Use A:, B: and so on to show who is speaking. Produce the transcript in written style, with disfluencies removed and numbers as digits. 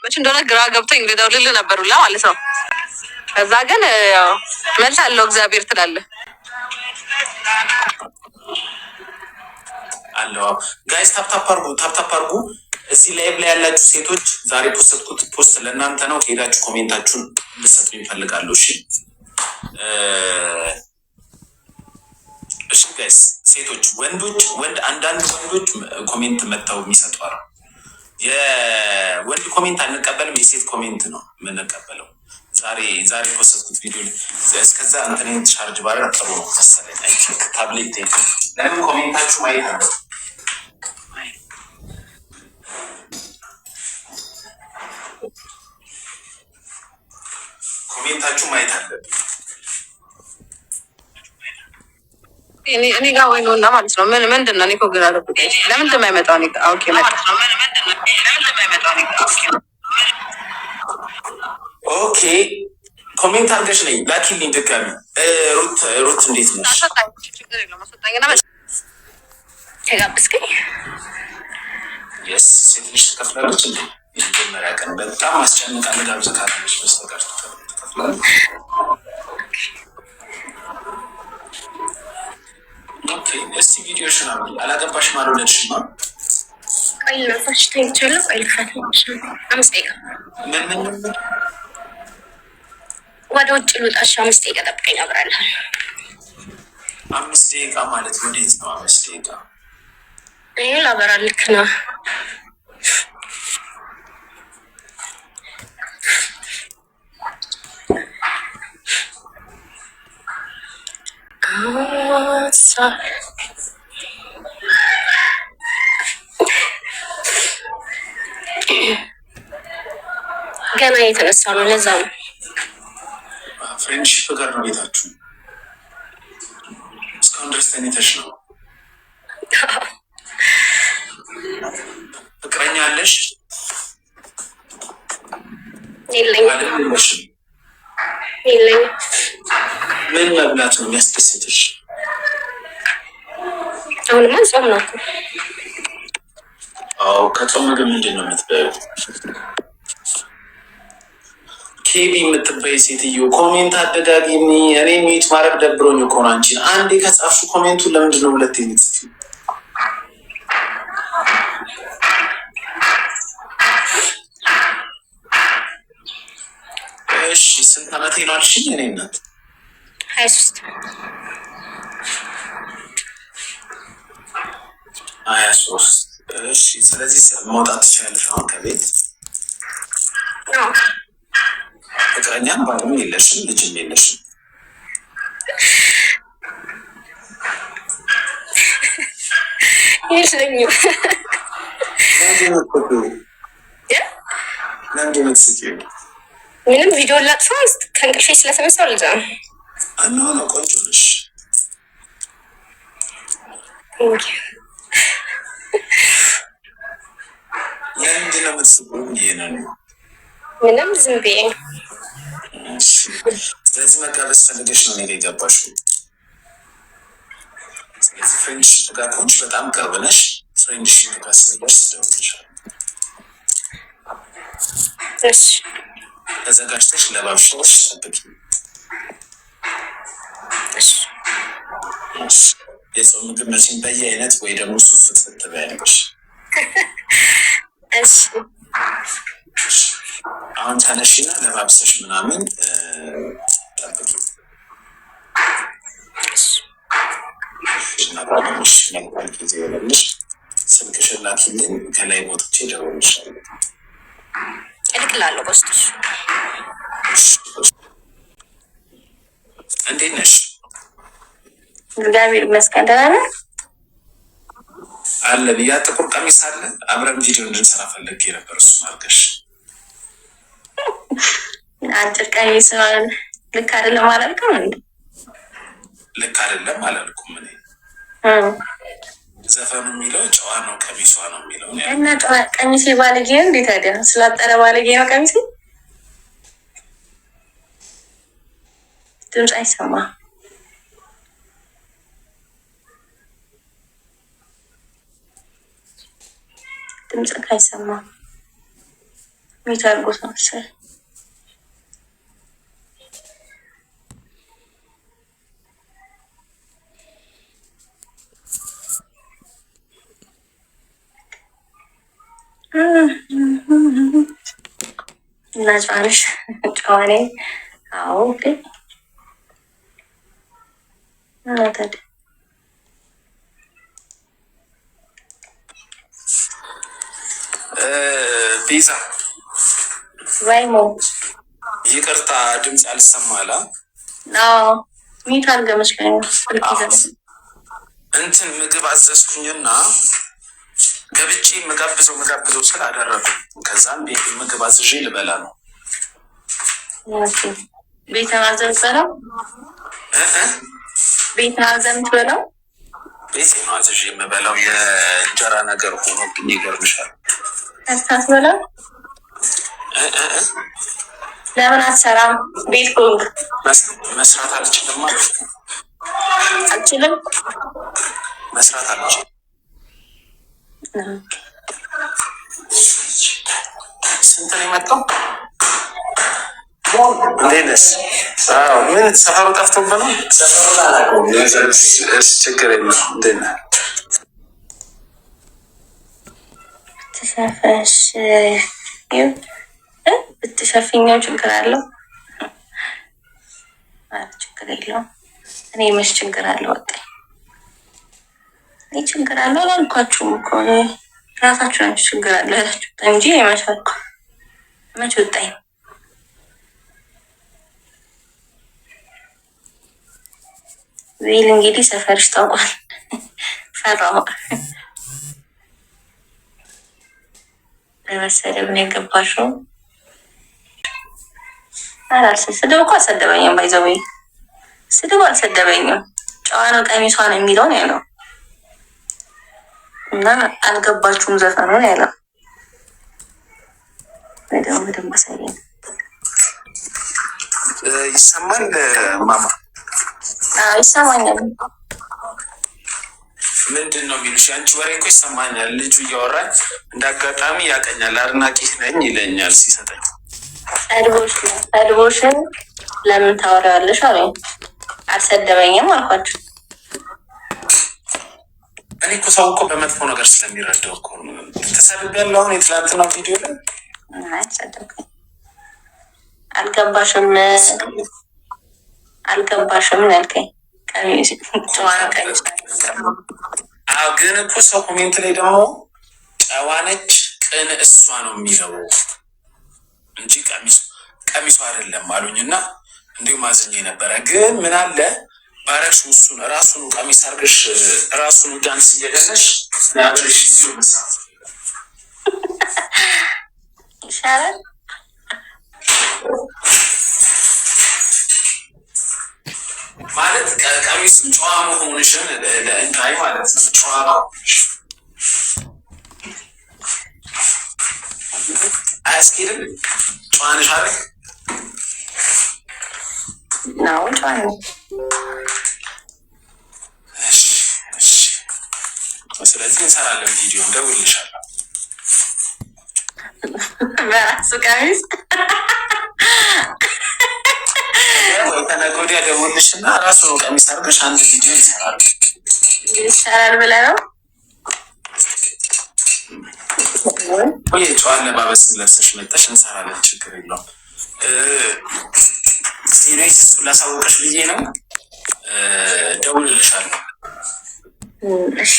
A: መች እንደሆነ ግራ ገብቶኝ እንግዲህ ደውልልህ ነበር ሁላ ማለት ነው። ከዛ ግን ያው መልስ አለው እግዚአብሔር ትላለህ
B: አለው። ጋይስ ታፕታፕ አርጉ። እዚህ ላይቭ ላይ ያላችሁ ሴቶች ዛሬ ፖስትኩት ፖስት ለእናንተ ነው። ሄዳችሁ ኮሜንታችሁን ልሰጡ ይፈልጋሉ። እሺ ጋይስ ሴቶች፣ አንዳንድ ወንዶች ኮሜንት መጥተው የሚሰጡ አሉ። የወንድ ኮሜንት አንቀበልም፣ የሴት ኮሜንት ነው የምንቀበለው። ዛሬ ፖስትኩት ቪዲዮ እስከዛ ኢንተርኔት ቻርጅ ባረ ጥሩ ነው መሰለኝ። አይ ቲንክ ታብሌት ለምን ኮሜንታችሁ ማየት አለ ኮሜንታችሁ ማየት አለብኝ።
A: እኔ ጋር ወይ ነው እና ማለት ነው። ምንድን ነው? እኔ እኮ ግራ ገብቶኛል። ለምንድን ነው የማይመጣው? እኔ ኦኬ ማለት ነው።
B: ኦኬ ኮሜንት አድርገሽ ነኝ ላኪልኝ ድጋሚ። ሩት እንዴት ነው?
A: ተጋብዝከኝ?
B: የስ ሴት ልጅ ትከፍላለች እንዴ? የመጀመሪያ ቀን በጣም አስጨንቃ ልጋብዝ ካላለች በስተቀር ትከፍላለች። ኦኬ እስቲ ቪዲዮሽን አብሪ። አላገባሽም አልወለድሽም?
A: ቆይ ነፋሽ ተይቻለሁ። ቆይ ልክፈትልሽ። 5 ደቂቃ
B: ምን
A: ወደ ውጭ ልውጣሽ። 5 ደቂቃ ጠብቀኝ፣ አብራለሁ።
B: 5 ደቂቃ ማለት ወዴት ነው? 5 ደቂቃ
A: ይሄ ላበራ ልክ ነው። ገና የተነሳ ነው። ለዛ ነው
B: ፍሬንድሺፕ ጋር ነው ቤታችሁ። እስካሁን ድረስ ተኝተሽ ነው? ፍቅረኛ አለሽ?
A: የለኝም።
B: ምን መብላት ነው የሚያስደስትሽ?
A: አሁንማ ጾም ነው።
B: አዎ ከጾም ምግብ ምንድን ነው የምትበይው? ኬቢ የምትበይ ሴትዮ ኮሜንት አደጋጊኒ። እኔ ሚት ማድረግ ደብሮኝ እኮ ነው አንቺን። አንዴ ከጻፍሽ ኮሜንቱን ለምንድን ነው ሁለት የምትጽፊው? እሺ ስንት ዓመቴ ነው አልሽኝ? እኔ እናት
A: 23
B: 23 እሺ ስለዚህ መውጣት ትችላለሽ አሁን ከቤት? ፍቅረኛም ባልም የለሽም ልጅም የለሽም?
A: የለኝም።
B: ለምንድን ነው የምትስቂው?
A: ምንም ቪዲዮ ላጥፋ ከእንቅልፌ ስለተነሳሁ ልዛ ነው።
B: አኖ ቆንጆ ነሽ። ለምንድን ነው የምትስቂው? ይሄንን
A: ምንም ዝም ብዬ።
B: ስለዚህ መጋበዝ ፈልገሽ ነው እኔ ጋ የገባሽው። ስለዚህ ፍሬንድሺፕ ጋር ከሆንሽ በጣም ቅርብ ነሽ። ፍሬንድሺፕ ጋር ስደርስ እደውልልሻለሁ።
A: እሺ
B: ተዘጋጅተሽ ለባብሽ ጠብቂ። የሰው ምግብ መቼም በየአይነት ወይ ደግሞ ሱፍ ፍትፍት በያለሽ።
A: እሺ
B: አሁን ተነሽና ለባብሰሽ ምናምን ጠብቂ። እናባለሽ መልካም ጊዜ ይሆንልሽ። ስልክሽን ላኪልኝ፣ ከላይ ሞጥቼ እደውልልሻለሁ።
A: እልክላለሁ በውስጥሽ።
B: እንዴት ነሽ?
A: እግዚአብሔር ይመስገን ደህና ነህ?
B: አለን። ያ ጥቁር ቀሚስ አለ አብረን ቪዲዮ እንድንሰራ ፈለግ ነበር። እሱ አድርገሽ
A: አጭር ቀሚስ ልክ አይደለም አላልኩም እንዴ?
B: ልክ አይደለም አላልኩም እኔ። ዘፈኑ የሚለው ጨዋ ነው ቀሚሷ ነው የሚለው
A: እና ጨዋ ቀሚሴ ባለጌ ነው እንዴ? ታዲያ ስላጠረ ባለጌ ነው ቀሚሴ? ድምፅ አይሰማም። ድምፅ አይሰማም። የሚታርጉት ነው መሰለኝ። እና ጨዋነሽ ጨዋ ነኝ። አዎ ግን ታዲያ
B: ቤዛ
A: ወይሞ
B: ይቅርታ ድምፅ አልሰማላ።
A: ሚት አድርገህ መስሎኝ
B: እንትን ምግብ አዘዝኩኝና ገብቼ መጋብዘው ስላደረጉ ከዛም ምግብ አዝዤ ልበላ ነው።
A: ቤተ ማዘን በለው ቤተ ማዘን ትበለው
B: ቤቴ ነው አዝዤ የምበላው። የእንጀራ ነገር ሆኖብኝ ይገርምሻል።
A: ታስበላው ለምን አትሰራም? ቤት ኮንክ
B: መስራት አልችልም ማለት
A: አልችልም
B: መስራት አልችልም። ስንት ነው የመጣው? እንዴት ነሽ? ምን ሰፈሩ ጠፍቶብህ ነው? ችግር የለም። እንዴት ነህ?
A: ብትሸፍኛው ችግር አለው? ችግር የለውም። እኔ መች ችግር አለው? ወጣኝ። እኔ ችግር አለው አላልኳችሁም እኮ ራሳችሁ ናችሁ ችግር አለ ያላችሁት እንጂ የመቻልኩ መች ወጣኝ። ዜል እንግዲህ ሰፈርሽ ታውቋል። ፈራሁ ለመሰደብ ነው የገባሽው። ስድብ እኮ አልሰደበኝም። ባይዘው ስድብ አልሰደበኝም። ጨዋ ነው ቀሚሷ ነው የሚለውን ያለው እና አልገባችሁም ዘፈኑን ያለው ደግሞ በደንብ አሳየኝ።
B: ይሰማል ማማ?
A: ይሰማኛል።
B: ምንድን ነው የሚሉሽ? አንቺ ወሬ እኮ ይሰማኛል። ልጁ እያወራኝ እንደ አጋጣሚ ያቀኛል። አድናቂ ነኝ ይለኛል ሲሰጠኝ።
A: ሰድቦሽን ለምን ታወሪዋለሽ አለኝ። አልሰደበኝም አልኳቸው።
B: እኔ እኮ ሰው እኮ በመጥፎ ነገር ስለሚረዳው እኮ ተሰድቤያለሁ። አሁን የትላንትና ቪዲዮ ላይ
A: አልሰደብኩኝ። አልገባሽም ያልከኝ ቀሚስ
B: ግን እኮ ሰው ኮሜንት ላይ ደግሞ ጨዋነች ቅን እሷ ነው የሚለው እንጂ ቀሚሱ አይደለም አሉኝ እና እንዲሁም አዝኜ ነበረ። ግን ምን አለ ባረግሽ እሱን ራሱን ቀሚስ አርገሽ ራሱን ዳንስ እየደነሽ ያብረሽ ሲሆ መሳት
A: ይሻላል።
B: ማለት ቀሚሱ ጨዋ መሆንሽን ለእንታይ ማለት ነው። ጨዋ አያስኬድም። ጨዋ ነሽ አይደል?
A: ነው ጨዋ ነው።
B: ስለዚህ እንሰራለን ቪዲዮ እንደውልልሻለሁ።
A: በራሱ ቀሚስ
B: ወይ ከነገ ወዲያ ደውልልሽና ራሱ ነው ቀሚስ አድርገሽ አንድ ቪዲዮ ይሰራል።
A: ይሻላል ብለህ ነው
B: ወይ? ጨዋ አለባበስ ለብሰሽ መጥተሽ እንሰራለን። ችግር የለውም። ሲሪየስ ላሳወቀሽ ብዬ ነው። ደውልልሻለሁ።
A: እሺ